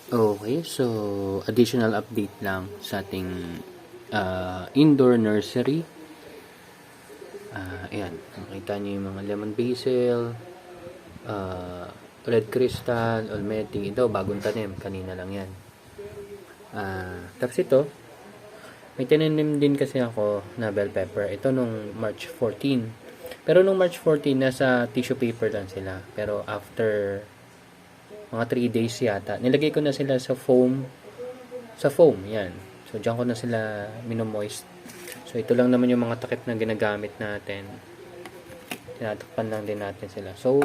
Okay, so additional update lang sa ating indoor nursery. Ayan, makita niyo yung mga lemon basil, red crystal, olmeti. Ito, bagong tanim. Kanina lang yan. Tapos ito, may tinanim din kasi ako na bell pepper. Ito nung March 14. Pero nung March 14, nasa tissue paper lang sila. Pero after mga 3 days yata, nilagay ko na sila sa foam. Sa foam, yan. So, dyan ko na sila minomoist. So, ito lang naman yung mga takip na ginagamit natin. Tinatakpan lang din natin sila. So,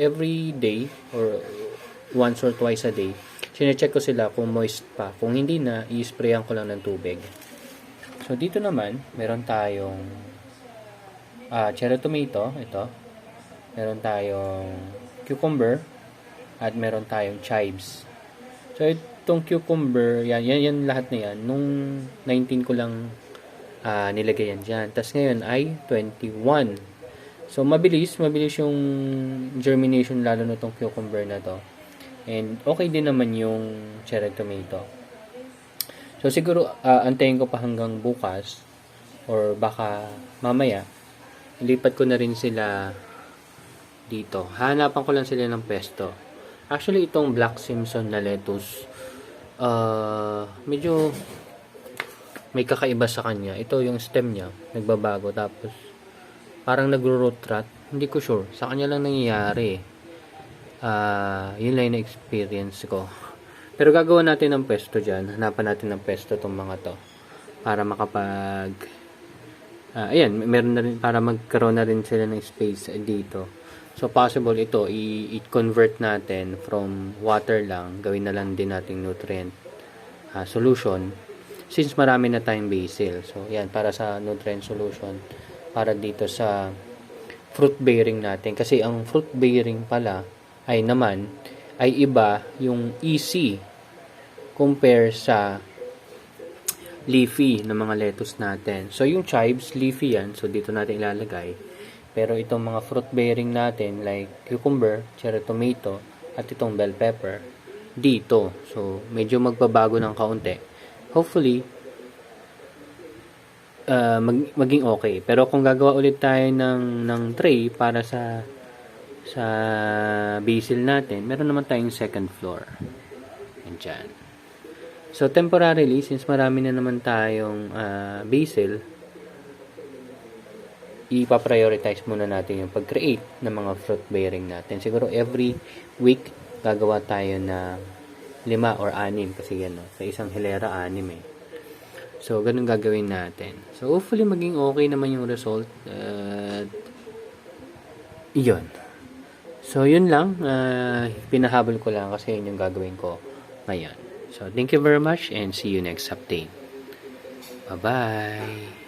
every day or once or twice a day, sinecheck ko sila kung moist pa. Kung hindi na, i-sprayan ko lang ng tubig. So, dito naman, meron tayong cherry tomato. Ito. Meron tayong cucumber. At meron tayong chives. So, itong cucumber, yan lahat na yan. Nung 19 ko lang nilagay yan dyan. Tapos ngayon ay 21. So, mabilis yung germination lalo na itong cucumber na to. And, okay din naman yung cherry tomato. So, siguro, antayin ko pa hanggang bukas or baka mamaya, ilipat ko na rin sila dito. Hanapan ko lang sila ng pesto. Actually, itong Black Simpson na lettuce, medyo may kakaiba sa kanya. Ito yung stem niya, nagbabago. Tapos, parang nagro-root rot. Hindi ko sure. Sa kanya lang nangyayari. Yun lang yung experience ko. Pero gagawa natin ng pesto dyan. Hanapan natin ng pesto itong mga to. Para makapag... ayan, meron na rin, para magkaroon na rin sila ng space dito. So, possible ito, i-convert natin from water lang, gawin na lang din nating nutrient solution, since marami na tayong basil. So, yan, para sa nutrient solution, para dito sa fruit bearing natin. Kasi ang fruit bearing pala, ay iba yung easy compare sa leafy na mga lettuce natin. So, yung chives, leafy yan. So, dito natin ilalagay. Pero itong mga fruit bearing natin like cucumber, cherry tomato, at itong bell pepper, dito. So, medyo magbabago ng kaunti. Hopefully, maging okay. Pero kung gagawa ulit tayo ng tray para sa basil natin, meron naman tayong second floor. Yan dyan. So, temporarily, since marami na naman tayong basil, ipa-prioritize muna natin yung pag-create ng mga fruit bearing natin. Siguro every week gagawa tayo na 5 or 6 kasi yan, no? Sa isang hilera 6 eh. So, ganun gagawin natin. So, hopefully maging okay naman yung result. Yun. So, yun lang. Pinahabol ko lang kasi yun yung gagawin ko ngayon. So, thank you very much and see you next update. Bye-bye!